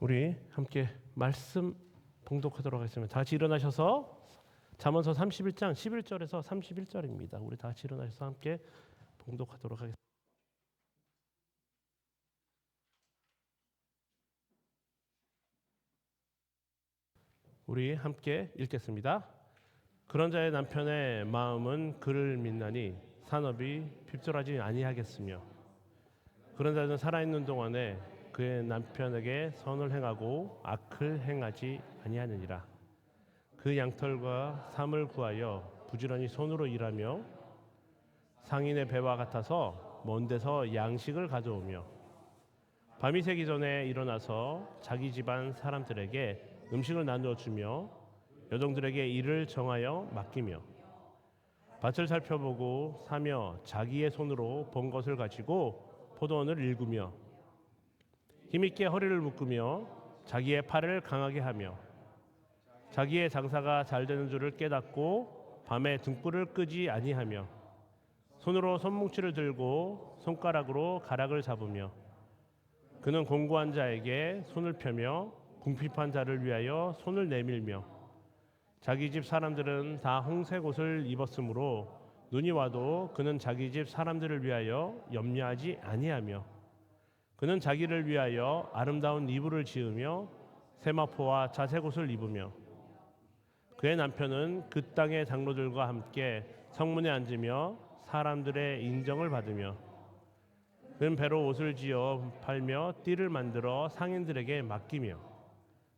우리 함께 말씀 봉독하도록 하겠습니다. 다 같이 일어나셔서 잠언서 31장 11절에서 31절입니다. 우리 다 같이 일어나셔서 함께 봉독하도록 하겠습니다. 우리 함께 읽겠습니다. 그런 자의 남편의 마음은 그를 믿나니 산업이 핍절하지 아니하겠으며 그런 자는 살아있는 동안에 그의 남편에게 선을 행하고 악을 행하지 아니하느니라. 그 양털과 삶을 구하여 부지런히 손으로 일하며 상인의 배와 같아서 먼 데서 양식을 가져오며 밤이 새기 전에 일어나서 자기 집안 사람들에게 음식을 나누어 주며 여종들에게 일을 정하여 맡기며 밭을 살펴보고 사며 자기의 손으로 본 것을 가지고 포도원을 일구며 힘있게 허리를 묶으며 자기의 팔을 강하게 하며 자기의 장사가 잘 되는 줄을 깨닫고 밤에 등불을 끄지 아니하며 손으로 손뭉치를 들고 손가락으로 가락을 잡으며 그는 공고한 자에게 손을 펴며 궁핍한 자를 위하여 손을 내밀며 자기 집 사람들은 다 홍색 옷을 입었으므로 눈이 와도 그는 자기 집 사람들을 위하여 염려하지 아니하며 그는 자기를 위하여 아름다운 이불을 지으며 세마포와 자색 옷을 입으며 그의 남편은 그 땅의 장로들과 함께 성문에 앉으며 사람들의 인정을 받으며 그는 배로 옷을 지어 팔며 띠를 만들어 상인들에게 맡기며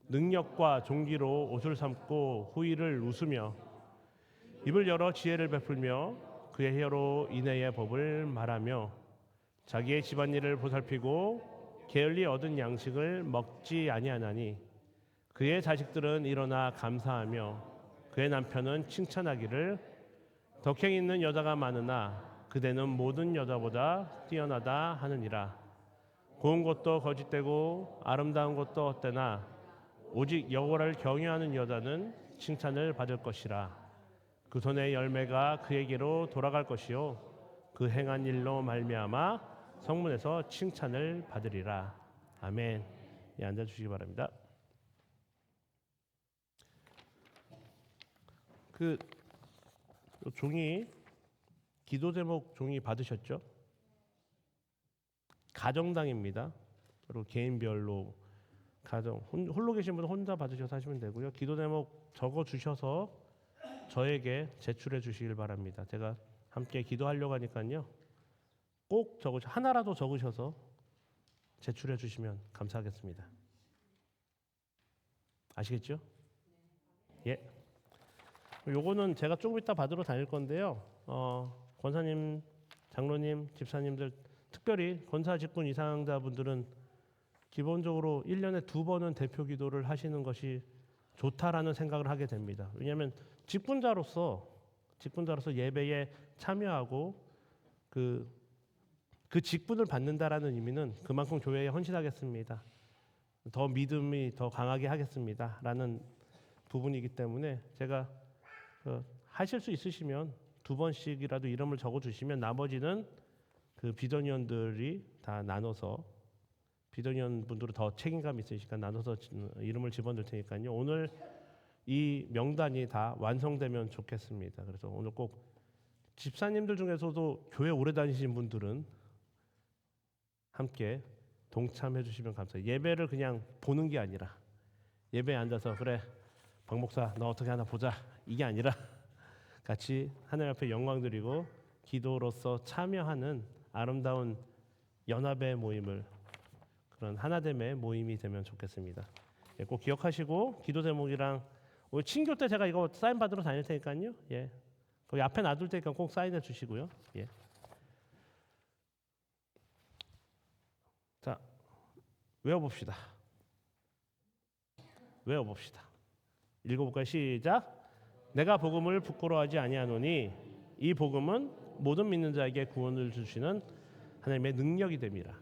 능력과 종기로 옷을 삼고 후일을 웃으며 입을 열어 지혜를 베풀며 그의 혀로 인애의 법을 말하며 자기의 집안일을 보살피고 게을리 얻은 양식을 먹지 아니하나니 그의 자식들은 일어나 감사하며 그의 남편은 칭찬하기를 덕행 있는 여자가 많으나 그대는 모든 여자보다 뛰어나다 하느니라. 고운 것도 거짓되고 아름다운 것도 헛되나 오직 여호와를 경외하는 여자는 칭찬을 받을 것이라. 그 손의 열매가 그에게로 돌아갈 것이요 그 행한 일로 말미암아 성문에서 칭찬을 받으리라. 아멘. 예, 앉아주시기 바랍니다. 그 종이 기도 제목 종이 받으셨죠? 가정당입니다. 그리고 개인별로 가정 홀로 계신 분은 혼자 받으셔서 하시면 되고요. 기도 제목 적어 주셔서 저에게 제출해 주시길 바랍니다. 제가 함께 기도하려고 하니까요. 꼭 하나라도 적으셔서 제출해 주시면 감사하겠습니다. 아시겠죠? 예. 요거는 제가 조금 이따 받으러 다닐 건데요. 권사님, 장로님, 집사님들 특별히 권사 직분 이상자분들은 기본적으로 1년에 2번은 대표 기도를 하시는 것이 좋다라는 생각을 하게 됩니다. 왜냐하면 직분자로서 예배에 참여하고 그 직분을 받는다라는 의미는 그만큼 교회에 헌신하겠습니다. 더 믿음이 더 강하게 하겠습니다라는 부분이기 때문에 제가 하실 수 있으시면 2번씩이라도 이름을 적어주시면 나머지는 그 비전위원들이 다 나눠서 비전위원 분들은 더 책임감 있으시니까 나눠서 이름을 집어넣을 테니까요. 오늘 이 명단이 다 완성되면 좋겠습니다. 그래서 오늘 꼭 집사님들 중에서도 교회 오래 다니신 분들은 함께 동참해 주시면 감사해요. 예배를 그냥 보는 게 아니라 예배에 앉아서 그래 박 목사 너 어떻게 하나 보자 이게 아니라 같이 하나님 앞에 영광 드리고 기도로서 참여하는 아름다운 연합의 모임을 그런 하나됨의 모임이 되면 좋겠습니다. 예, 꼭 기억하시고 기도 제목이랑 오늘 친교 때 제가 이거 사인 받으러 다닐 테니까요. 예, 거기 앞에 놔둘 테니까 꼭 사인해 주시고요. 예. 자, 외워봅시다. 읽어볼까요? 시작. 내가 복음을 부끄러워하지 아니하노니 이 복음은 모든 믿는 자에게 구원을 주시는 하나님의 능력이 됨이라.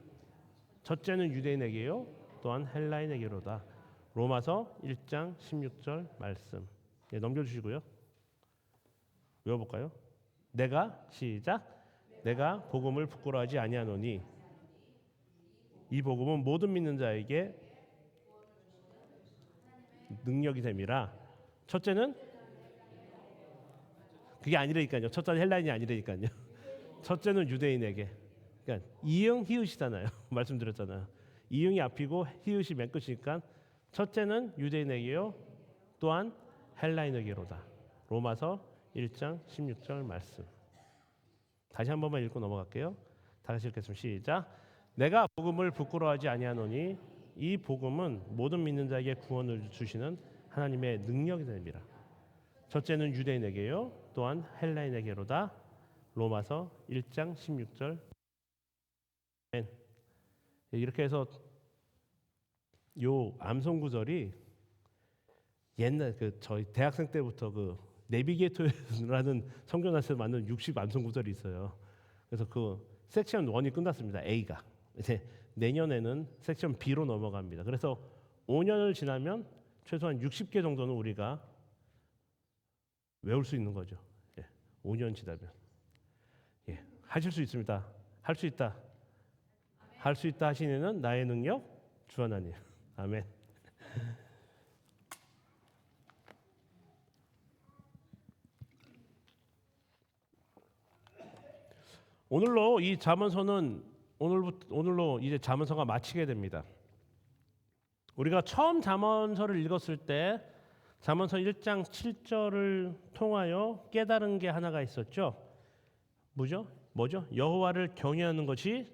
첫째는 유대인에게요 또한 헬라인에게로다. 로마서 1장 16절 말씀. 예, 넘겨주시고요. 외워볼까요? 내가 복음을 부끄러워하지 아니하노니 이 복음은 모든 믿는 자에게 능력이 됨이라. 첫째는 그게 아니라니까요. 첫째는 헬라인이 아니라니까요. 첫째는 유대인에게. 그러니까 이응 히읗이잖아요. 말씀드렸잖아요. 이응이 앞이고 히읗이 맨 끝이니까 첫째는 유대인에게요. 또한 헬라인에게로다. 로마서 1장 16절 말씀. 다시 한 번만 읽고 넘어갈게요. 다 같이 읽겠습니다. 시작. 내가 복음을 부끄러워하지 아니하노니 이 복음은 모든 믿는 자에게 구원을 주시는 하나님의 능력이 됩니다. 첫째는 유대인에게요. 또한 헬라인에게로다. 로마서 1장 16절. 이렇게 해서 요 암송 구절이 옛날 저희 대학생 때부터 내비게이터라는 성경에서 만든 60 암송 구절이 있어요. 그래서 섹션 1이 끝났습니다. A가. 이제 내년에는 섹션 B로 넘어갑니다. 그래서 5년을 지나면 최소한 60개 정도는 우리가 외울 수 있는 거죠. 5년 지나면. 하실 수 있습니다. 할 수 있다. 할 수 있다 하시는 나의 능력 주 하나님. 아멘. 오늘로 이 잠언서는 오늘로 이제 잠언서가 마치게 됩니다. 우리가 처음 잠언서를 읽었을 때 잠언서 1장 7절을 통하여 깨달은 게 하나가 있었죠. 뭐죠? 여호와를 경외하는 것이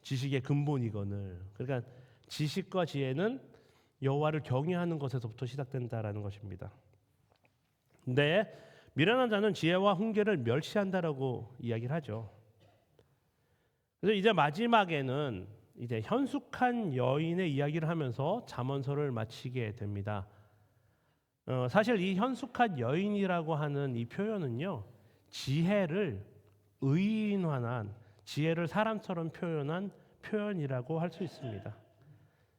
지식의 근본이거늘. 그러니까 지식과 지혜는 여호와를 경외하는 것에서부터 시작된다라는 것입니다. 근데 미련한 자는 지혜와 훈계를 멸시한다라고 이야기를 하죠. 그래서 이제 마지막에는 이제 현숙한 여인의 이야기를 하면서 잠언서를 마치게 됩니다. 사실 이 현숙한 여인이라고 하는 이 표현은요, 지혜를 의인화한, 지혜를 사람처럼 표현한 표현이라고 할 수 있습니다.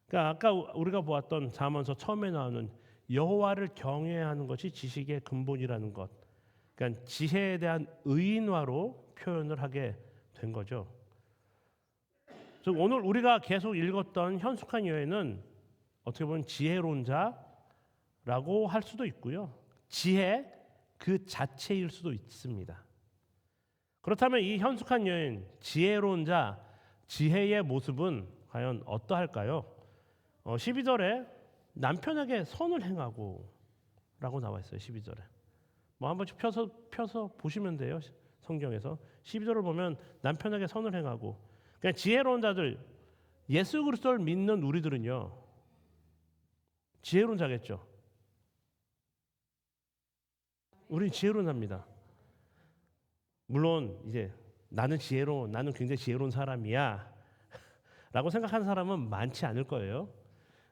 그러니까 아까 우리가 보았던 잠언서 처음에 나오는 여호와를 경외하는 것이 지식의 근본이라는 것, 그러니까 지혜에 대한 의인화로 표현을 하게 된 거죠. 즉 오늘 우리가 계속 읽었던 현숙한 여인은 어떻게 보면 지혜로운 자라고 할 수도 있고요. 지혜 그 자체일 수도 있습니다. 그렇다면 이 현숙한 여인, 지혜로운 자, 지혜의 모습은 과연 어떠할까요? 12절에 남편에게 선을 행하고 라고 나와 있어요. 12절에. 한 번씩 펴서 보시면 돼요. 성경에서 12절을 보면 남편에게 선을 행하고. 그러니까 지혜로운 자들, 예수 그리스도를 믿는 우리들은요, 지혜로운 자겠죠. 우린 지혜로운 자입니다. 물론 이제 나는 굉장히 지혜로운 사람이야 라고 생각하는 사람은 많지 않을 거예요.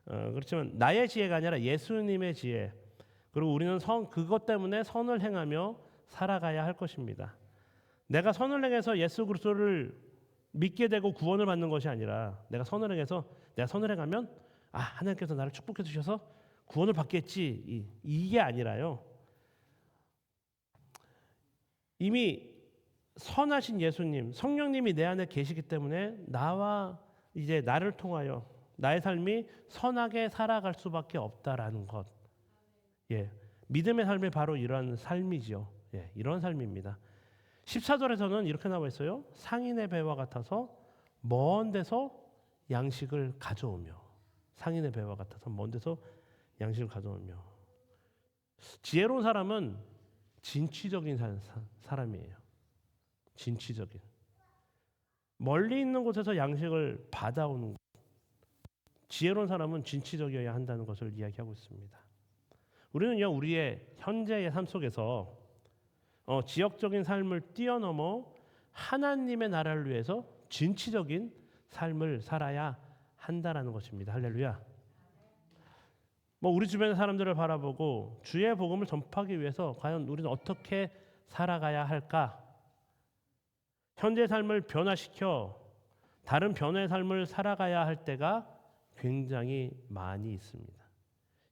그렇지만 나의 지혜가 아니라 예수님의 지혜, 그리고 우리는 그것 때문에 선을 행하며 살아가야 할 것입니다. 내가 선을 행해서 예수 그리스도를 믿게 되고 구원을 받는 것이 아니라 내가 선을 행하면 하나님께서 나를 축복해 주셔서 구원을 받겠지, 이게 아니라요. 이미 선하신 예수님, 성령님이 내 안에 계시기 때문에 이제 나를 통하여 나의 삶이 선하게 살아갈 수밖에 없다라는 것. 믿음의 삶이 바로 이런 삶이죠. 이런 삶입니다. 14절에서는 이렇게 나와 있어요. 상인의 배와 같아서 먼 데서 양식을 가져오며. 상인의 배와 같아서 먼 데서 양식을 가져오며. 지혜로운 사람은 진취적인 사람이에요. 진취적인. 멀리 있는 곳에서 양식을 받아오는 것. 지혜로운 사람은 진취적이어야 한다는 것을 이야기하고 있습니다. 우리는요, 우리의 현재의 삶 속에서 지역적인 삶을 뛰어넘어 하나님의 나라를 위해서 진취적인 삶을 살아야 한다라는 것입니다. 할렐루야. 우리 주변의 사람들을 바라보고 주의 복음을 전파하기 위해서 과연 우리는 어떻게 살아가야 할까? 현재의 삶을 변화시켜 다른 변화의 삶을 살아가야 할 때가 굉장히 많이 있습니다.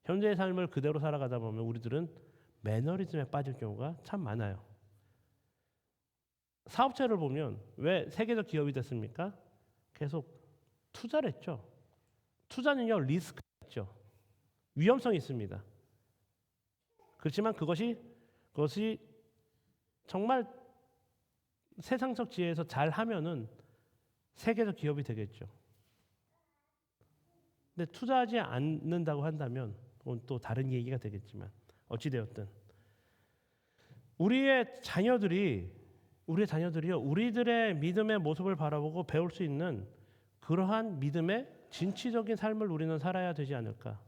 현재의 삶을 그대로 살아가다 보면 우리들은 매너리즘에 빠질 경우가 참 많아요. 사업체를 보면 왜 세계적 기업이 됐습니까? 계속 투자를 했죠. 투자는요, 리스크가 있죠. 위험성이 있습니다. 그렇지만 그것이 정말 세상적 지혜에서 잘 하면은 세계적 기업이 되겠죠. 근데 투자하지 않는다고 한다면 그건 또 다른 얘기가 되겠지만 어찌 되었든 우리의 자녀들이요 우리들의 믿음의 모습을 바라보고 배울 수 있는 그러한 믿음의 진취적인 삶을 우리는 살아야 되지 않을까.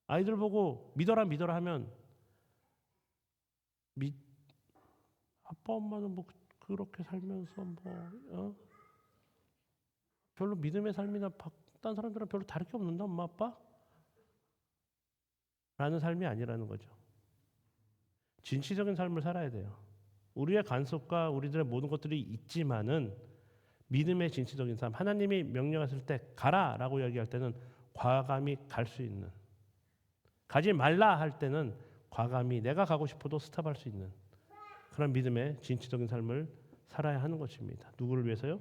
아이들 보고 믿어라 하면 아빠 엄마는 뭐 그렇게 살면서 별로 믿음의 삶이나 딴 사람들은 별로 다를 게 없는데 엄마 아빠? 라는 삶이 아니라는 거죠. 진취적인 삶을 살아야 돼요. 우리의 간섭과 우리들의 모든 것들이 있지만은 믿음의 진취적인 삶, 하나님이 명령하실 때 가라라고 얘기할 때는 과감히 갈 수 있는, 가지 말라 할 때는 과감히 내가 가고 싶어도 스탑할 수 있는 그런 믿음의 진취적인 삶을 살아야 하는 것입니다. 누구를 위해서요?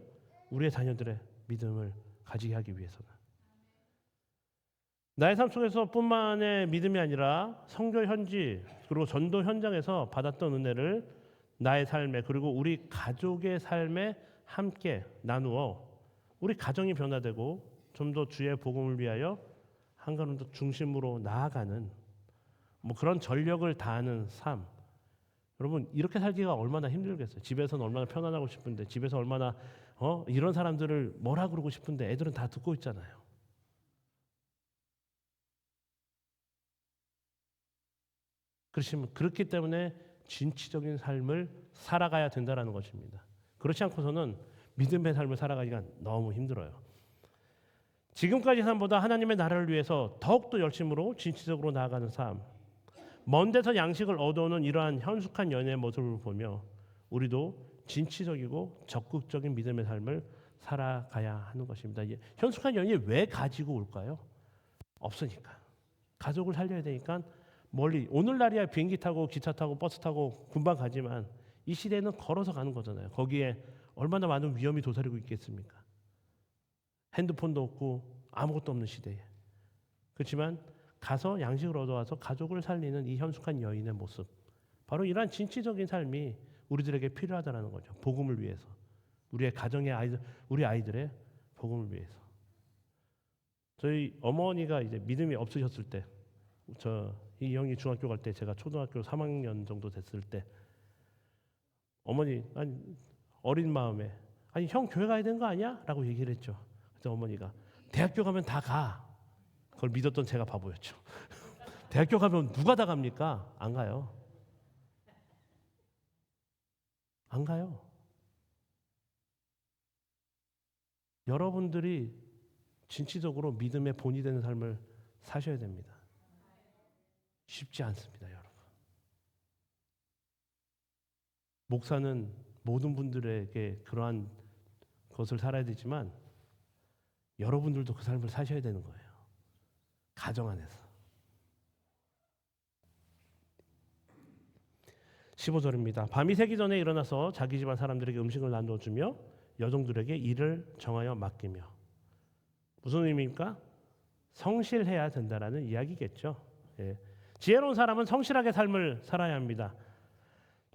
우리의 자녀들의 믿음을 가지게 하기 위해서는. 나의 삶 속에서뿐만의 믿음이 아니라 성교 현지 그리고 전도 현장에서 받았던 은혜를 나의 삶에 그리고 우리 가족의 삶에 함께 나누어 우리 가정이 변화되고 좀 더 주의 복음을 위하여 한 걸음 더 중심으로 나아가는 그런 전력을 다하는 삶. 여러분 이렇게 살기가 얼마나 힘들겠어요. 집에서는 얼마나 편안하고 싶은데 집에서 얼마나 이런 사람들을 뭐라 그러고 싶은데 애들은 다 듣고 있잖아요. 그렇기 때문에 진취적인 삶을 살아가야 된다는 것입니다. 그렇지 않고서는 믿음의 삶을 살아가기가 너무 힘들어요. 지금까지 삶보다 하나님의 나라를 위해서 더욱더 열심으로 진취적으로 나아가는 삶, 먼 데서 양식을 얻어오는 이러한 현숙한 연애의 모습을 보며 우리도 진취적이고 적극적인 믿음의 삶을 살아가야 하는 것입니다. 현숙한 연애 왜 가지고 올까요? 없으니까. 가족을 살려야 되니까 멀리, 오늘날이야 비행기 타고 기차 타고 버스 타고 금방 가지만 이 시대는 걸어서 가는 거잖아요. 거기에 얼마나 많은 위험이 도사리고 있겠습니까? 핸드폰도 없고 아무것도 없는 시대에. 그렇지만 가서 양식을 얻어와서 가족을 살리는 이 현숙한 여인의 모습, 바로 이러한 진취적인 삶이 우리들에게 필요하다는 거죠. 복음을 위해서, 우리의 가정의 아이들, 우리 아이들의 복음을 위해서. 저희 어머니가 이제 믿음이 없으셨을 때, 이 형이 중학교 갈 때 제가 초등학교 3학년 정도 됐을 때 어머니 어린 마음에 형 교회 가야 되는 거 아니야? 라고 얘기를 했죠. 그래서 어머니가 대학교 가면 다 가. 그걸 믿었던 제가 바보였죠. 대학교 가면 누가 다 갑니까? 안 가요. 안 가요. 여러분들이 진취적으로 믿음의 본이 되는 삶을 사셔야 됩니다. 쉽지 않습니다, 여러분. 목사는 모든 분들에게 그러한 것을 살아야 되지만 여러분들도 그 삶을 사셔야 되는 거예요. 가정 안에서. 15절입니다. 밤이 새기 전에 일어나서 자기 집안 사람들에게 음식을 나누어주며 여종들에게 일을 정하여 맡기며. 무슨 의미입니까? 성실해야 된다라는 이야기겠죠. 예. 지혜로운 사람은 성실하게 삶을 살아야 합니다.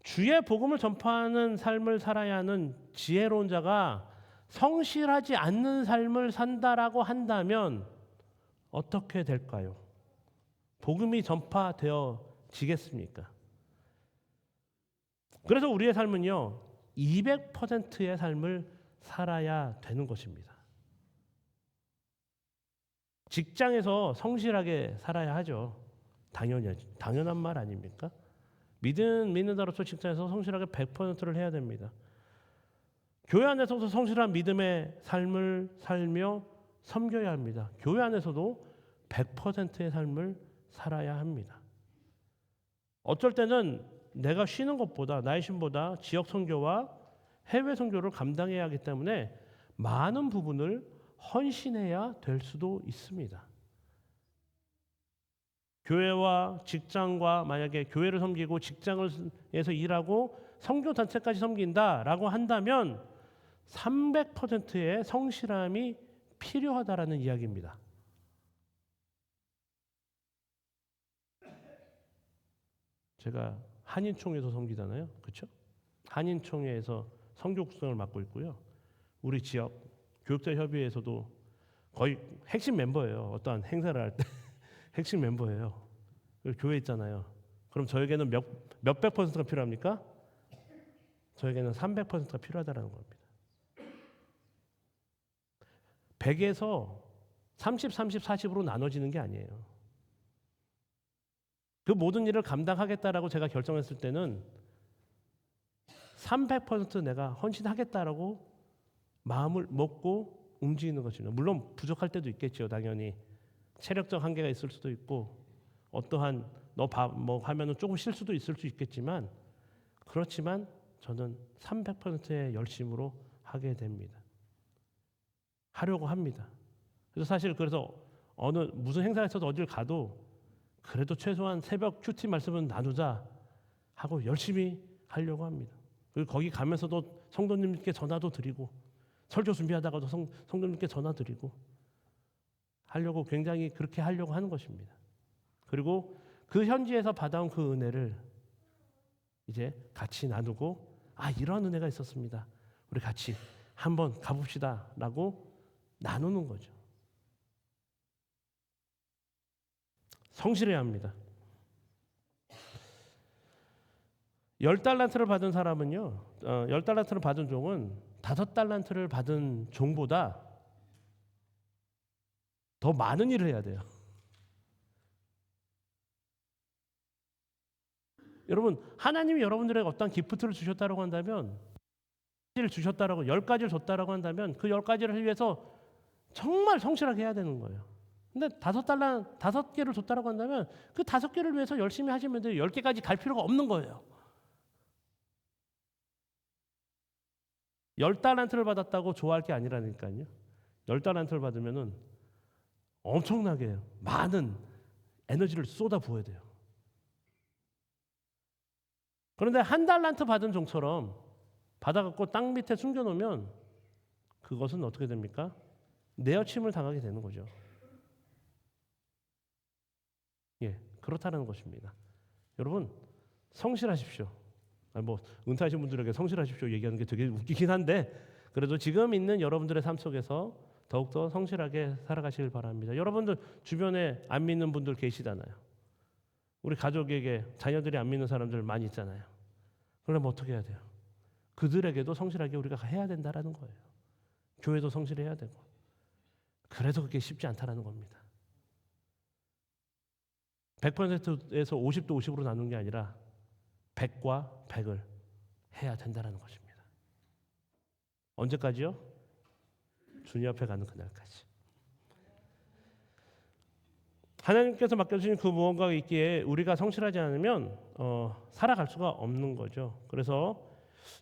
주의 복음을 전파하는 삶을 살아야 하는 지혜로운 자가 성실하지 않는 삶을 산다라고 한다면 어떻게 될까요? 복음이 전파되어지겠습니까? 그래서 우리의 삶은요 200%의 삶을 살아야 되는 것입니다. 직장에서 성실하게 살아야 하죠. 당연한 말 아닙니까? 믿는 자로서 직장에서 성실하게 100%를 해야 됩니다. 교회 안에서도 성실한 믿음의 삶을 살며 섬겨야 합니다. 교회 안에서도 100%의 삶을 살아야 합니다. 어쩔 때는 내가 쉬는 것보다 나의 쉼보다 지역 선교와 해외 선교를 감당해야 하기 때문에 많은 부분을 헌신해야 될 수도 있습니다. 교회와 직장과 만약에 교회를 섬기고 직장에서 일하고 선교 단체까지 섬긴다라고 한다면 300%의 성실함이 필요하다라는 이야기입니다. 제가 한인총회에서 섬기잖아요. 그렇죠? 한인총회에서 선교 국장을 맡고 있고요. 우리 지역 교육자협의회에서도 거의 핵심 멤버예요. 어떠한 행사를 할 때 핵심 멤버예요. 교회 있잖아요. 그럼 저에게는 몇백 퍼센트가 필요합니까? 저에게는 300%가 필요하다는 겁니다. 100에서 30, 30, 40으로 나눠지는 게 아니에요. 그 모든 일을 감당하겠다라고 제가 결정했을 때는 300% 내가 헌신하겠다라고 마음을 먹고 움직이는 것입니다. 물론 부족할 때도 있겠죠. 당연히 체력적 한계가 있을 수도 있고 어떠한 뭐 하면은 조금 쉴 수도 있을 수 있겠지만 그렇지만 저는 300%의 열심으로 하게 됩니다. 하려고 합니다. 그래서 사실 그래서 무슨 행사에서도 어딜 가도 그래도 최소한 새벽 큐티 말씀은 나누자 하고 열심히 하려고 합니다. 그리고 거기 가면서도 성도님께 전화도 드리고 설교 준비하다가도 성도님께 전화 드리고 하려고 굉장히 그렇게 하려고 하는 것입니다. 그리고 그 현지에서 받아온 그 은혜를 이제 같이 나누고 이런 은혜가 있었습니다. 우리 같이 한번 가봅시다 라고 나누는 거죠. 성실해야 합니다. 10달란트를 받은 사람은요. 10달란트를 받은 종은 5달란트를 받은 종보다 더 많은 일을 해야 돼요. 여러분, 하나님이 여러분들에게 어떤 기프트를 주셨다고 한다면 10가지를 줬다고 한다면 그 10가지를 위해서 정말 성실하게 해야 되는 거예요. 근데 5개를 줬다고 한다면 그 5개를 위해서 열심히 하시면 돼요. 10개까지 갈 필요가 없는 거예요. 10달란트를 받았다고 좋아할 게 아니라니까요. 10달란트를 받으면은 엄청나게 많은 에너지를 쏟아 부어야 돼요. 그런데 1달란트 받은 종처럼 받아갖고 땅 밑에 숨겨놓으면 그것은 어떻게 됩니까? 내어침을 당하게 되는 거죠. 그렇다는 것입니다. 여러분 성실하십시오. 뭐 은퇴하신 분들에게 성실하십시오 얘기하는 게 되게 웃기긴 한데 그래도 지금 있는 여러분들의 삶 속에서 더욱더 성실하게 살아가시길 바랍니다. 여러분들 주변에 안 믿는 분들 계시잖아요. 우리 가족에게 자녀들이 안 믿는 사람들 많이 있잖아요. 그러면 어떻게 해야 돼요? 그들에게도 성실하게 우리가 해야 된다라는 거예요. 교회도 성실해야 되고. 그래서 그게 쉽지 않다라는 겁니다. 100%에서 50도 50으로 나누는 게 아니라 100과 100을 해야 된다는 것입니다. 언제까지요? 주님 앞에 가는 그날까지. 하나님께서 맡겨주신 그 무언가가 있기에 우리가 성실하지 않으면 살아갈 수가 없는 거죠. 그래서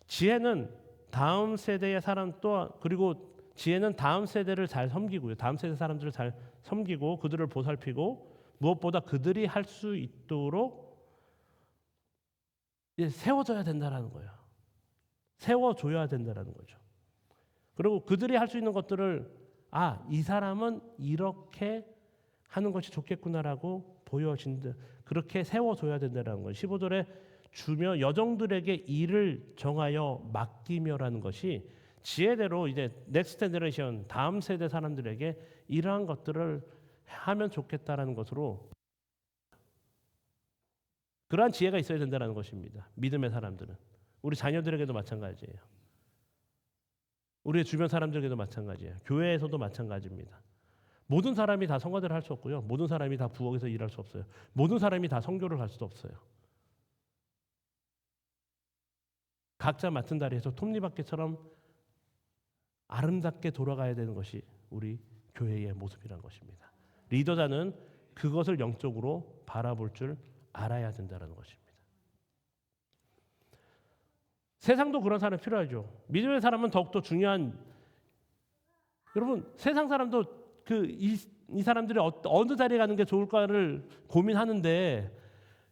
지혜는 다음 세대의 사람 또한 그리고 지혜는 다음 세대를 잘 섬기고요. 다음 세대 사람들을 잘 섬기고 그들을 보살피고 무엇보다 그들이 할 수 있도록 세워줘야 된다라는 거예요. 세워줘야 된다라는 거죠. 그리고 그들이 할 수 있는 것들을 이 사람은 이렇게 하는 것이 좋겠구나라고 보여진다. 그렇게 세워줘야 된다는 거예요. 15절에 주며 여종들에게 일을 정하여 맡기며라는 것이 지혜대로 이제 넥스트 제너레이션 다음 세대 사람들에게 이러한 것들을 하면 좋겠다라는 것으로 그러한 지혜가 있어야 된다는 것입니다. 믿음의 사람들은 우리 자녀들에게도 마찬가지예요. 우리의 주변 사람들에게도 마찬가지예요. 교회에서도 마찬가지입니다. 모든 사람이 다 성가대를 할 수 없고요. 모든 사람이 다 부엌에서 일할 수 없어요. 모든 사람이 다 선교를 갈 수도 없어요. 각자 맡은 자리에서 톱니바퀴처럼 아름답게 돌아가야 되는 것이 우리 교회의 모습이라는 것입니다. 리더자는 그것을 영적으로 바라볼 줄 알아야 된다는 것입니다. 세상도 그런 사람이 필요하죠. 믿음의 사람은 더욱더 중요한 여러분 세상 사람도 이 사람들이 어느 자리에 가는 게 좋을까를 고민하는데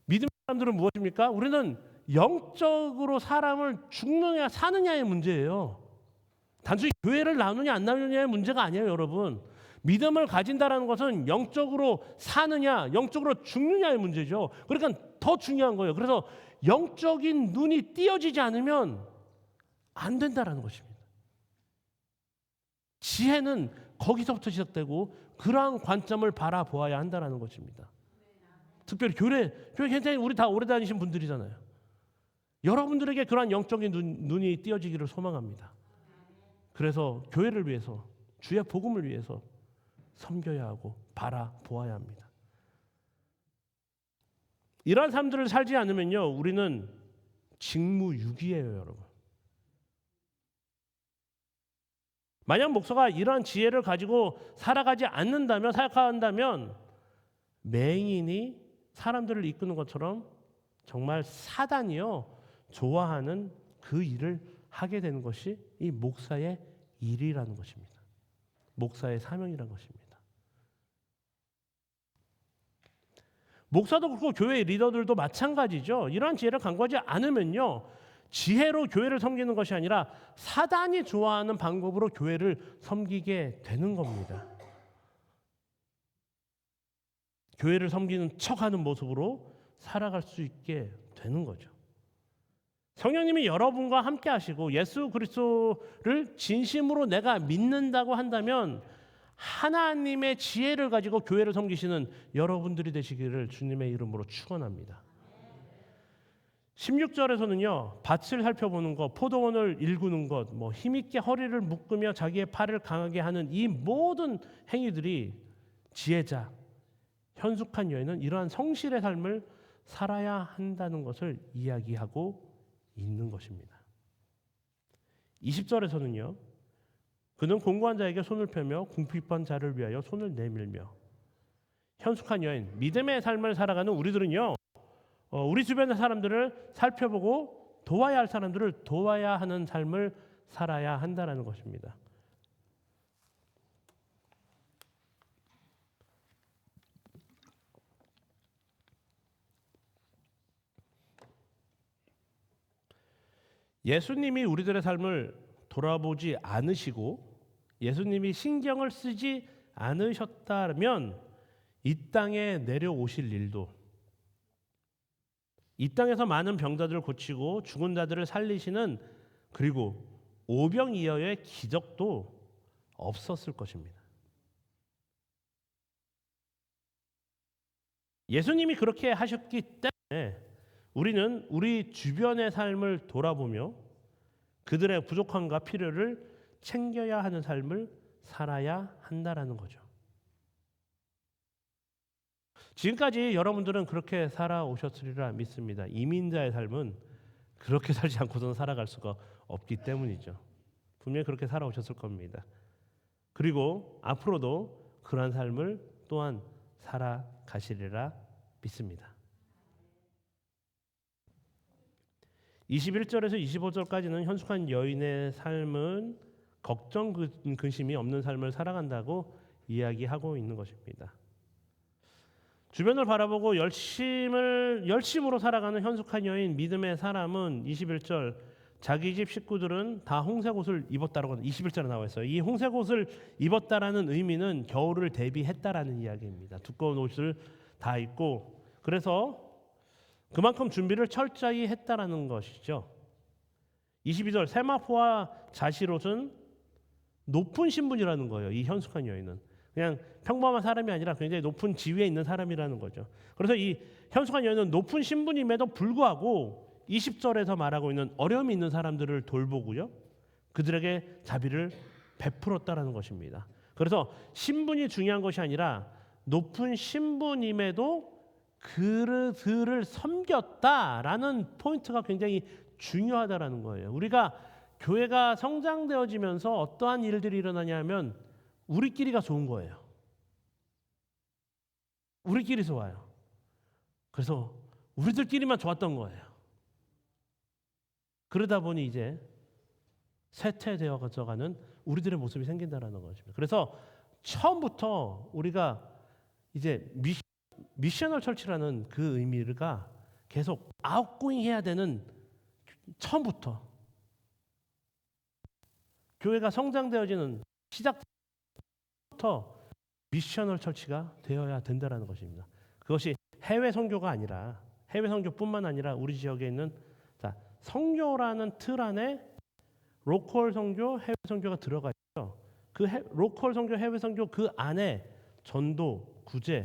믿음의 사람들은 무엇입니까? 우리는 영적으로 사람을 죽느냐 사느냐의 문제예요. 단순히 교회를 나누냐 안 나누냐의 문제가 아니에요, 여러분. 믿음을 가진다라는 것은 영적으로 사느냐, 영적으로 죽느냐의 문제죠. 그러니까 더 중요한 거예요. 그래서 영적인 눈이 띄어지지 않으면 안 된다라는 것입니다. 지혜는 거기서부터 시작되고 그러한 관점을 바라보아야 한다라는 것입니다. 특별히 교회 굉장히 우리 다 오래 다니신 분들이잖아요. 여러분들에게 그러한 영적인 눈이 띄어지기를 소망합니다. 그래서 교회를 위해서, 주의 복음을 위해서 섬겨야 하고 바라보아야 합니다. 이러한 삶들을 살지 않으면요, 우리는 직무유기예요, 여러분. 만약 목사가 이러한 지혜를 가지고 살아가지 않는다면, 생각한다면 맹인이 사람들을 이끄는 것처럼 정말 사단이요 좋아하는 그 일을 하게 되는 것이 이 목사의 일이라는 것입니다. 목사의 사명이라는 것입니다. 목사도 그렇고 교회 리더들도 마찬가지죠. 이러한 지혜를 강구하지 않으면요, 지혜로 교회를 섬기는 것이 아니라 사단이 좋아하는 방법으로 교회를 섬기게 되는 겁니다. 교회를 섬기는 척하는 모습으로 살아갈 수 있게 되는 거죠. 성령님이 여러분과 함께 하시고 예수 그리스도를 진심으로 내가 믿는다고 한다면 하나님의 지혜를 가지고 교회를 섬기시는 여러분들이 되시기를 주님의 이름으로 축원합니다. 16절에서는요, 밭을 살펴보는 것, 포도원을 일구는 것, 힘있게 허리를 묶으며 자기의 팔을 강하게 하는 이 모든 행위들이 지혜자, 현숙한 여인은 이러한 성실의 삶을 살아야 한다는 것을 이야기하고 있는 것입니다. 20절에서는요, 그는 공고한 자에게 손을 펴며 궁핍한 자를 위하여 손을 내밀며. 현숙한 여인, 믿음의 삶을 살아가는 우리들은요, 우리 주변의 사람들을 살펴보고 도와야 할 사람들을 도와야 하는 삶을 살아야 한다는 것입니다. 예수님이 우리들의 삶을 돌아보지 않으시고 예수님이 신경을 쓰지 않으셨다면 이 땅에 내려오실 일도, 이 땅에서 많은 병자들을 고치고 죽은 자들을 살리시는, 그리고 오병이어의 기적도 없었을 것입니다. 예수님이 그렇게 하셨기 때문에 우리는 우리 주변의 삶을 돌아보며 그들의 부족함과 필요를 챙겨야 하는 삶을 살아야 한다라는 거죠. 지금까지 여러분들은 그렇게 살아오셨으리라 믿습니다. 이민자의 삶은 그렇게 살지 않고서는 살아갈 수가 없기 때문이죠. 분명히 그렇게 살아오셨을 겁니다. 그리고 앞으로도 그러한 삶을 또한 살아가시리라 믿습니다. 21절에서 25절까지는 현숙한 여인의 삶은 걱정 근심이 없는 삶을 살아간다고 이야기하고 있는 것입니다. 주변을 바라보고 열심으로 살아가는 현숙한 여인, 믿음의 사람은 21절, 자기 집 식구들은 다 홍색 옷을 입었다라고 21절에 나와 있어요. 이 홍색 옷을 입었다라는 의미는 겨울을 대비했다라는 이야기입니다. 두꺼운 옷을 다 입고, 그래서 그만큼 준비를 철저히 했다라는 것이죠. 22절, 세마포와 자실옷은 높은 신분이라는 거예요. 이 현숙한 여인은 그냥 평범한 사람이 아니라 굉장히 높은 지위에 있는 사람이라는 거죠. 그래서 이 현숙한 여인은 높은 신분임에도 불구하고 20절에서 말하고 있는 어려움이 있는 사람들을 돌보고요, 그들에게 자비를 베풀었다라는 것입니다. 그래서 신분이 중요한 것이 아니라 높은 신분임에도 그들을 섬겼다라는 포인트가 굉장히 중요하다라는 거예요. 우리가 교회가 성장되어지면서 어떠한 일들이 일어나냐면 우리끼리가 좋은 거예요. 우리끼리 좋아요. 그래서 우리들끼리만 좋았던 거예요. 그러다 보니 이제 쇠퇴되어 가는 우리들의 모습이 생긴다라는 것입니다. 그래서 처음부터 우리가 이제 미셔널 철치라는 그 의미가 계속 아웃고잉 해야 되는, 처음부터 교회가 성장되어지는 시작부터 미셔널 처치가 되어야 된다라는 것입니다. 그것이 해외 선교가 아니라 해외 선교뿐만 아니라 우리 지역에 있는 선교라는 틀 안에 로컬 선교, 해외 선교가 들어가 있죠. 그 로컬 선교, 해외 선교 그 안에 전도, 구제,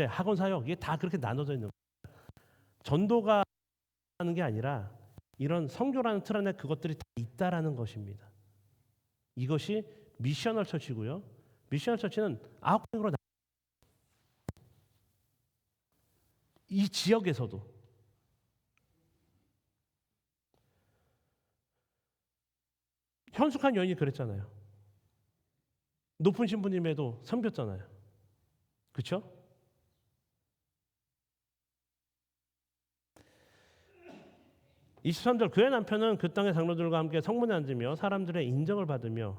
학원 사역 이게 다 그렇게 나눠져 있는 거예요. 전도가 하는 게 아니라 이런 선교라는 틀 안에 그것들이 다 있다라는 것입니다. 이것이 미셔널 처치고요. 미셔널 처치는 아웃백으로 이 지역에서도 현숙한 여인이 그랬잖아요. 높은 신부님에도 섬겼잖아요. 그렇죠? (23절) 그의 남편은 그 땅의 장로들과 함께 성문에 앉으며 사람들의 인정을 받으며,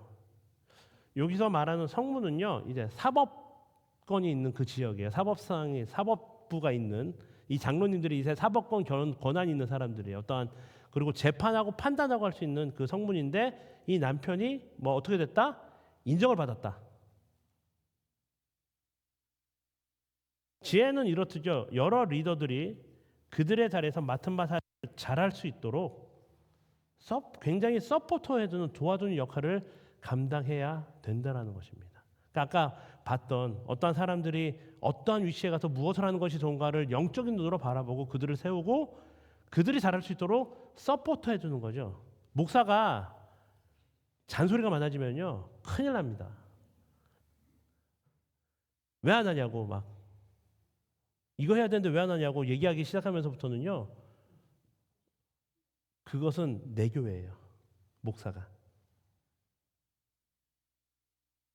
여기서 말하는 성문은요 이제 사법권이 있는 그 지역이에요. 사법부가 있는 이 장로님들이 이제 사법권 권한이 있는 사람들이에요. 어떠한 그리고 재판하고 판단하고 할 수 있는 그 성문인데, 이 남편이 뭐 어떻게 됐다? 인정을 받았다. 지혜는 이렇듯요. 여러 리더들이 그들의 자리에서 맡은 바 잘할 수 있도록 굉장히 서포터해주는, 도와주는 역할을 감당해야 된다는 것입니다. 그러니까 아까 봤던 어떠한 사람들이 어떠한 위치에 가서 무엇을 하는 것이 좋은가를 영적인 눈으로 바라보고 그들을 세우고 그들이 잘할 수 있도록 서포터해주는 거죠. 목사가 잔소리가 많아지면요 큰일 납니다. 왜 안 하냐고 막 이거 해야 되는데 왜 안 하냐고 얘기하기 시작하면서부터는요, 그것은 내 교회예요. 목사가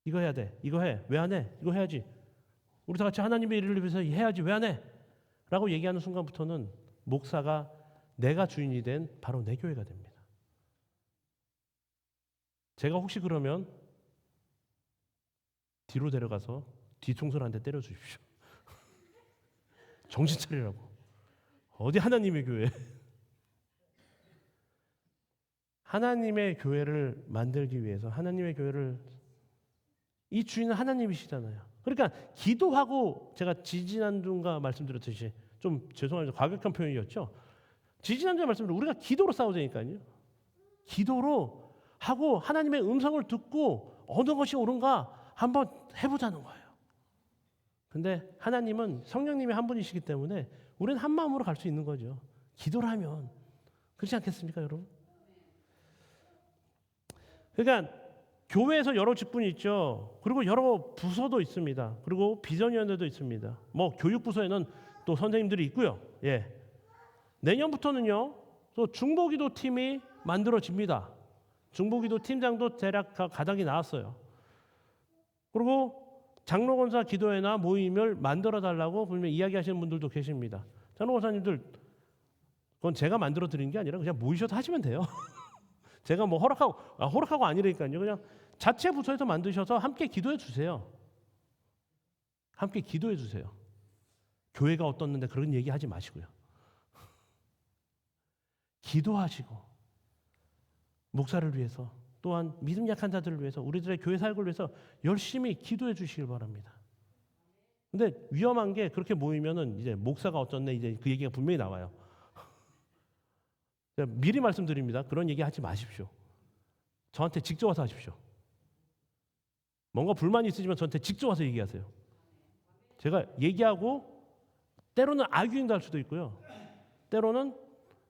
이거 해야 돼, 이거 해, 왜 안 해? 이거 해야지, 우리 다 같이 하나님의 일을 위해서 해야지, 왜 안 해? 라고 얘기하는 순간부터는 목사가 내가 주인이 된 바로 내 교회가 됩니다. 제가 혹시 그러면 뒤로 데려가서 뒤통수를 한 대 때려 주십시오. 정신 차리라고. 어디 하나님의 교회. 하나님의 교회를 만들기 위해서, 하나님의 교회를, 이 주인은 하나님이시잖아요. 그러니까 기도하고, 제가 지지난주인가 말씀드렸듯이 좀 죄송합니다, 과격한 표현이었죠. 지지난주에 말씀드린 우리가 기도로 싸우자니까요. 기도로 하고 하나님의 음성을 듣고 어느 것이 옳은가 한번 해보자는 거예요. 근데 하나님은 성령님이 한 분이시기 때문에 우리는 한 마음으로 갈 수 있는 거죠. 기도를 하면. 그렇지 않겠습니까, 여러분? 그러니까 교회에서 여러 직분이 있죠. 그리고 여러 부서도 있습니다. 그리고 비전위원회도 있습니다. 뭐 교육부서에는 또 선생님들이 있고요. 예. 내년부터는요, 또 중보기도 팀이 만들어집니다. 중보기도 팀장도 대략 가닥이 나왔어요. 그리고 장로 권사 기도회나 모임을 만들어 달라고 분명히 이야기하시는 분들도 계십니다. 장로 권사님들, 그건 제가 만들어 드리는 게 아니라 그냥 모이셔서 하시면 돼요. 제가 뭐 허락하고 아니라니까요. 그냥 자체 부서에서 만드셔서 함께 기도해 주세요. 함께 기도해 주세요. 교회가 어떻는데 그런 얘기 하지 마시고요. 기도하시고 목사를 위해서, 또한 믿음 약한 자들을 위해서, 우리들의 교회 사역을 위해서 열심히 기도해 주시길 바랍니다. 근데 위험한 게, 그렇게 모이면은 이제 목사가 어쩌네 이제 그 얘기가 분명히 나와요. 미리 말씀드립니다. 그런 얘기 하지 마십시오. 저한테 직접 와서 하십시오. 뭔가 불만이 있으시면 저한테 직접 와서 얘기하세요. 제가 얘기하고 때로는 아규잉도 할 수도 있고요. 때로는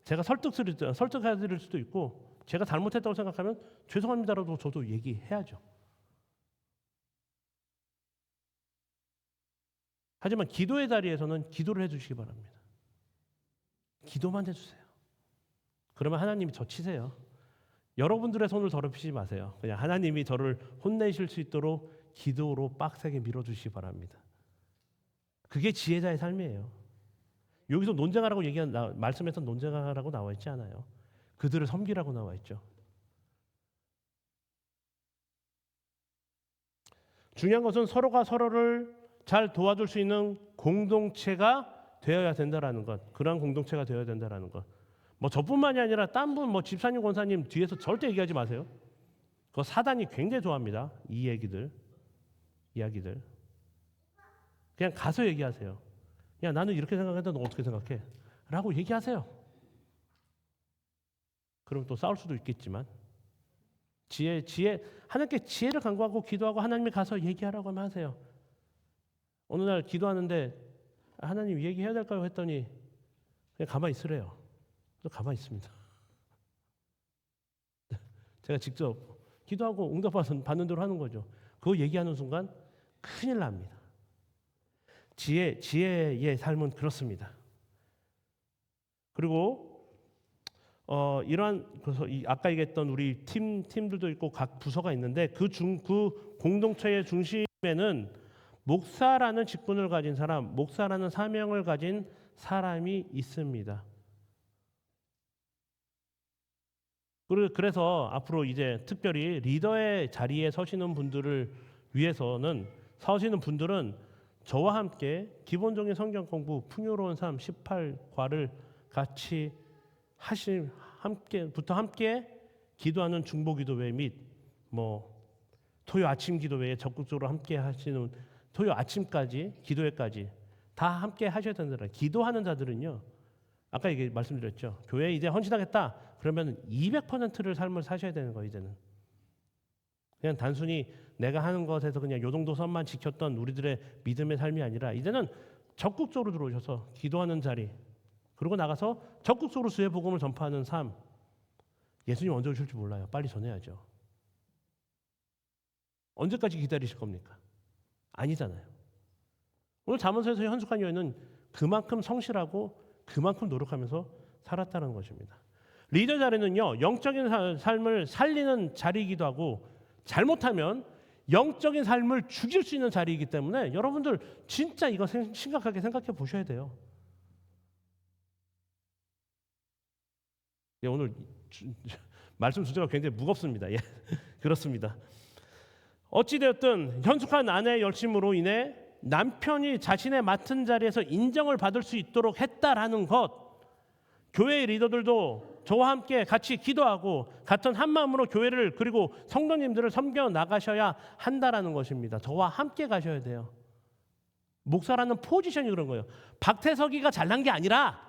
제가 설득해드릴 수도 있고, 제가 잘못했다고 생각하면 죄송합니다라도 저도 얘기해야죠. 하지만 기도의 자리에서는 기도를 해주시기 바랍니다. 기도만 해주세요. 그러면 하나님이 저 치세요. 여러분들의 손을 더럽히지 마세요. 그냥 하나님이 저를 혼내실 수 있도록 기도로 빡세게 밀어주시기 바랍니다. 그게 지혜자의 삶이에요. 여기서 논쟁하라고 말씀에서 논쟁하라고 나와 있지 않아요. 그들을 섬기라고 나와 있죠. 중요한 것은 서로가 서로를 잘 도와줄 수 있는 공동체가 되어야 된다라는 것. 그러한 공동체가 되어야 된다라는 것. 뭐 저뿐만이 아니라 딴 분, 뭐 집사님, 권사님 뒤에서 절대 얘기하지 마세요. 그거 사단이 굉장히 좋아합니다. 이 얘기들. 이야기들. 그냥 가서 얘기하세요. 야, 나는 이렇게 생각했는데 너 어떻게 생각해? 라고 얘기하세요. 그럼 또 싸울 수도 있겠지만 하나님께 지혜를 간구하고 기도하고 하나님이 가서 얘기하라고 하면 하세요. 어느 날 기도하는데 하나님 얘기해야 될까요? 했더니 그냥 가만히 있으래요. 그래서 가만히 있습니다. 제가 직접 기도하고 응답 받는 대로 하는 거죠. 그거 얘기하는 순간 큰일 납니다. 지혜의 삶은 그렇습니다. 그리고 그래서 아까 얘기했던 우리 팀들도 있고 각 부서가 있는데 그 공동체의 중심에는 목사라는 직분을 가진 사람, 목사라는 사명을 가진 사람이 있습니다. 그래서 앞으로 이제 특별히 리더의 자리에 서시는 분들을 위해서는 서시는 분들은 저와 함께 기본적인 성경 공부, 풍요로운 삶 18과를 같이 함께 기도하는 중보기도 외 및 토요 아침 기도 외에 적극적으로 함께 하시는 토요 아침까지 기도회까지 다 함께 하셔야 된다. 기도하는 자들은요. 아까 말씀드렸죠. 교회에 이제 헌신하겠다. 그러면 200%를 삶을 사셔야 되는 거예요. 이제는. 그냥 단순히 내가 하는 것에서 그냥 요 정도 선만 지켰던 우리들의 믿음의 삶이 아니라 이제는 적극적으로 들어오셔서 기도하는 자리 그리고 나가서 적극적으로 주의 복음을 전파하는 삶. 예수님 언제 오실지 몰라요. 빨리 전해야죠. 언제까지 기다리실 겁니까? 아니잖아요. 오늘 잠언서에서 현숙한 여인은 그만큼 성실하고 그만큼 노력하면서 살았다는 것입니다. 리더 자리는요. 영적인 삶을 살리는 자리이기도 하고 잘못하면 영적인 삶을 죽일 수 있는 자리이기 때문에 여러분들 진짜 이거 심각하게 생각해 보셔야 돼요. 오늘 말씀 주제가 굉장히 무겁습니다. 예, 그렇습니다. 어찌되었든 현숙한 아내의 열심으로 인해 남편이 자신의 맡은 자리에서 인정을 받을 수 있도록 했다라는 것, 교회의 리더들도 저와 함께 같이 기도하고 같은 한 마음으로 교회를 그리고 성도님들을 섬겨 나가셔야 한다라는 것입니다. 저와 함께 가셔야 돼요. 목사라는 포지션이 그런 거예요. 박태석이가 잘난 게 아니라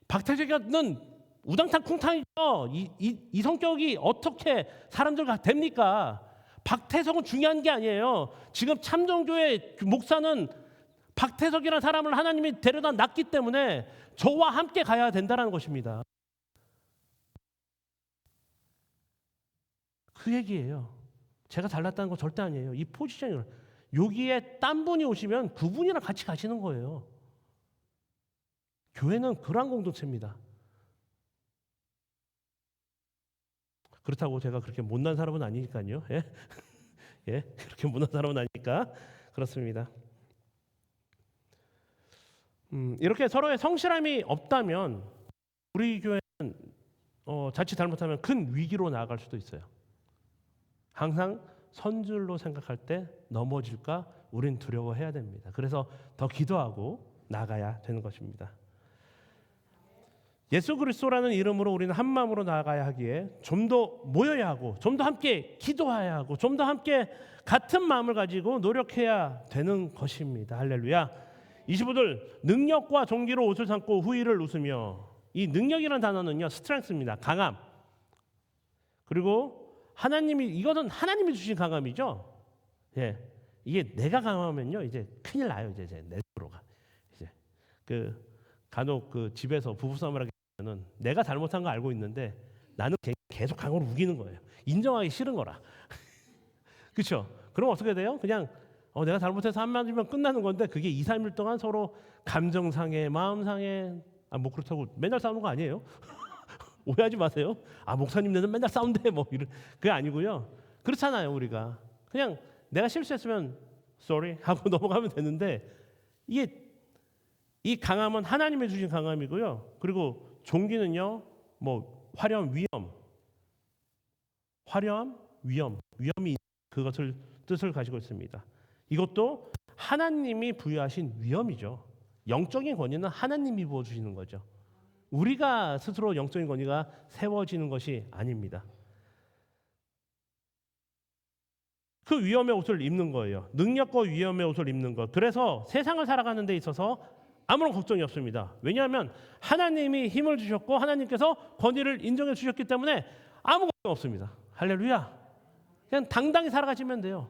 박태석이는 우당탕 쿵탕이죠. 이 성격이 어떻게 사람들과 됩니까? 박태석은 중요한 게 아니에요. 지금 참정교회 목사는 박태석이라는 사람을 하나님이 데려다 놨기 때문에 저와 함께 가야 된다는 것입니다. 그 얘기예요. 제가 잘났다는 거 절대 아니에요. 이 포지션이 여기에 딴 분이 오시면 그분이랑 같이 가시는 거예요. 교회는 그러한 공동체입니다. 그렇다고 제가 그렇게 못난 사람은 아니니까요. 예? 예, 그렇게 못난 사람은 아니니까 그렇습니다. 이렇게 서로의 성실함이 없다면 우리 교회는 자칫 잘못하면 큰 위기로 나아갈 수도 있어요. 항상 선줄로 생각할 때 넘어질까 우린 두려워해야 됩니다. 그래서 더 기도하고 나가야 되는 것입니다. 예수 그리스도라는 이름으로 우리는 한 마음으로 나아가야 하기에 좀 더 모여야 하고 좀 더 함께 기도해야 하고 좀 더 함께 같은 마음을 가지고 노력해야 되는 것입니다. 할렐루야. 25절 능력과 존귀로 옷을 삼고 후일을 웃으며 이 능력이라는 단어는요 스트렝스입니다. 강함. 그리고 이거는 하나님이 주신 강함이죠. 예, 이게 내가 강하면요 이제 큰일 나요. 이제 내 도로가 이제 간혹 집에서 부부싸움을 하게 되면은 내가 잘못한 거 알고 있는데 나는 계속 강으로 우기는 거예요. 인정하기 싫은 거라. 그렇죠? 그럼 어떻게 돼요? 그냥 내가 잘못해서 한마디면 끝나는 건데 그게 2, 3일 동안 서로 감정 상해, 마음 상해. 그렇다고 맨날 싸우는 거 아니에요. 오해하지 마세요. 목사님네는 맨날 싸운대 그게 아니고요. 그렇잖아요. 우리가 그냥 내가 실수했으면 sorry 하고 넘어가면 되는데 이 강함은 하나님이 주신 강함이고요. 그리고 존귀는요. 화려함, 위엄이 그것을 뜻을 가지고 있습니다. 이것도 하나님이 부여하신 위엄이죠. 영적인 권위는 하나님이 부어주시는 거죠. 우리가 스스로 영적인 권위가 세워지는 것이 아닙니다. 그 위엄의 옷을 입는 거예요. 능력과 위엄의 옷을 입는 것. 그래서 세상을 살아가는 데 있어서 아무런 걱정이 없습니다. 왜냐하면 하나님이 힘을 주셨고 하나님께서 권위를 인정해 주셨기 때문에 아무 걱정 없습니다. 할렐루야. 그냥 당당히 살아가시면 돼요.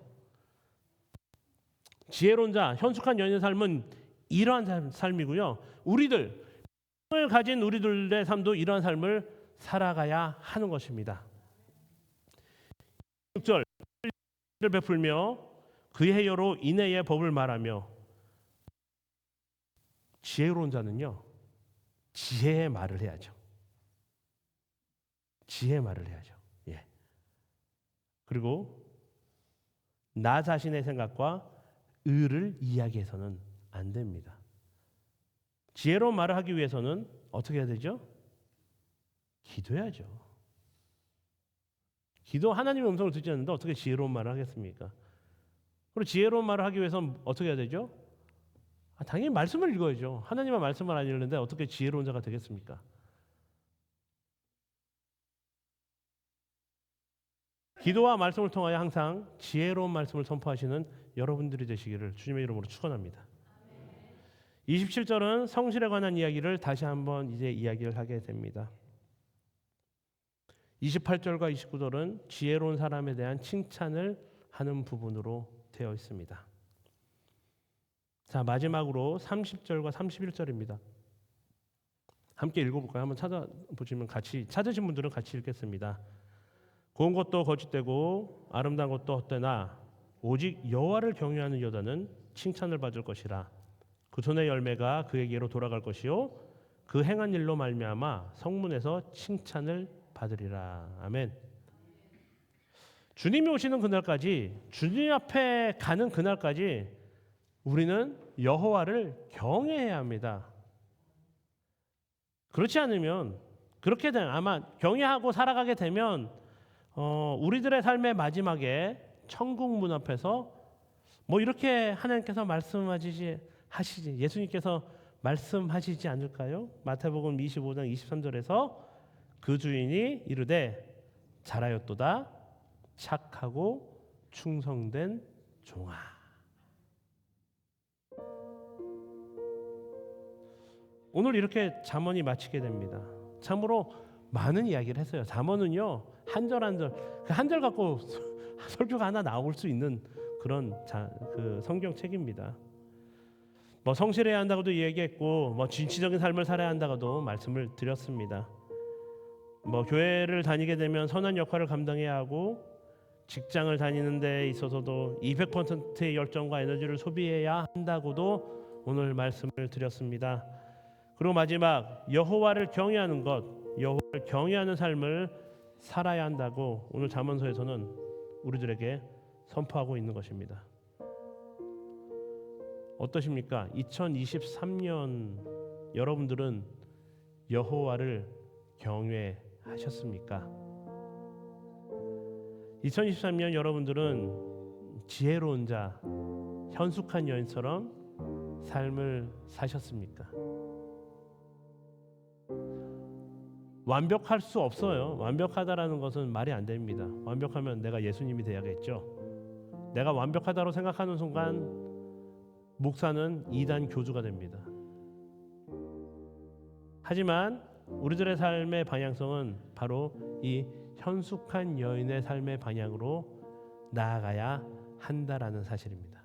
지혜로운 자, 현숙한 여인의 삶은 이러한 삶이고요. 우리들, 힘을 가진 우리들의 삶도 이러한 삶을 살아가야 하는 것입니다. 6절 를 베풀며 그의 해여로 인애의 법을 말하며. 지혜로운 자는요, 지혜의 말을 해야죠. 지혜의 말을 해야죠. 예. 그리고 나 자신의 생각과 의를 이야기해서는 안 됩니다. 지혜로운 말을 하기 위해서는 어떻게 해야 되죠? 기도해야죠. 기도, 하나님의 음성을 듣지 않는데 어떻게 지혜로운 말을 하겠습니까? 그리고 지혜로운 말을 하기 위해서는 어떻게 해야 되죠? 당연히 말씀을 읽어야죠. 하나님의 말씀을 안 읽는데 어떻게 지혜로운 자가 되겠습니까? 기도와 말씀을 통하여 항상 지혜로운 말씀을 선포하시는 여러분들이 되시기를 주님의 이름으로 축원합니다. 27절은 성실에 관한 이야기를 다시 한번 이제 이야기를 하게 됩니다. 28절과 29절은 지혜로운 사람에 대한 칭찬을 하는 부분으로 되어 있습니다. 자, 마지막으로 30절과 31절입니다. 함께 읽어볼까요? 한번 찾아보시면 같이, 찾으신 분들은 같이 읽겠습니다. 고운 것도 거짓되고 아름다운 것도 헛되나 오직 여호와를 경외하는 여자는 칭찬을 받을 것이라. 그 손의 열매가 그에게로 돌아갈 것이요 그 행한 일로 말미암아 성문에서 칭찬을 받으리라. 아멘. 주님이 오시는 그날까지, 주님 앞에 가는 그날까지 우리는 여호와를 경외해야 합니다. 그렇지 않으면, 그렇게 되면 아마 경외하고 살아가게 되면 우리들의 삶의 마지막에 천국 문 앞에서 뭐 이렇게 하나님께서 말씀하시지, 예수님께서 말씀하시지 않을까요? 마태복음 25장 23절에서 그 주인이 이르되 잘하였도다 착하고 충성된 종아. 오늘 이렇게 잠언이 마치게 됩니다. 참으로 많은 이야기를 했어요. 잠언은요, 한 절 한 절, 그 한 절 갖고 설교가 하나 나올 수 있는 그런 그 성경책입니다. 뭐 성실해야 한다고도 얘기했고, 뭐 진취적인 삶을 살아야 한다고도 말씀을 드렸습니다. 뭐 교회를 다니게 되면 선한 역할을 감당해야 하고, 직장을 다니는 데 있어서도 200%의 열정과 에너지를 소비해야 한다고도 오늘 말씀을 드렸습니다. 그리고 마지막, 여호와를 경외하는 것, 여호와를 경외하는 삶을 살아야 한다고 오늘 잠언서에서는 우리들에게 선포하고 있는 것입니다. 어떠십니까? 2023년 여러분들은 여호와를 경외하셨습니까? 2023년 여러분들은 지혜로운 자, 현숙한 여인처럼 삶을 사셨습니까? 완벽할 수 없어요. 완벽하다라는 것은 말이 안 됩니다. 완벽하면 내가 예수님이 돼야겠죠. 내가 완벽하다고 생각하는 순간 목사는 이단 교주가 됩니다. 하지만 우리들의 삶의 방향성은 바로 이 현숙한 여인의 삶의 방향으로 나아가야 한다라는 사실입니다.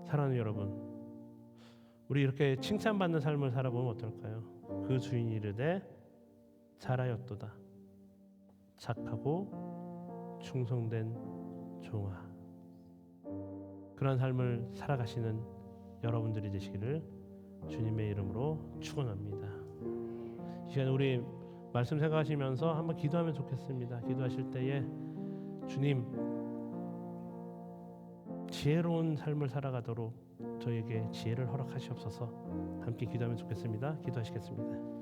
사랑하는 여러분, 우리 이렇게 칭찬받는 삶을 살아보면 어떨까요? 그 주인이 이르되 잘하였도다 착하고 충성된 종아. 그런 삶을 살아가시는 여러분들이 되시기를 주님의 이름으로 축원합니다. 이 시간에 우리 말씀 생각하시면서 한번 기도하면 좋겠습니다. 기도하실 때에 주님, 지혜로운 삶을 살아가도록 저에게 지혜를 허락하시옵소서. 함께 기도하면 좋겠습니다. 기도하시겠습니다.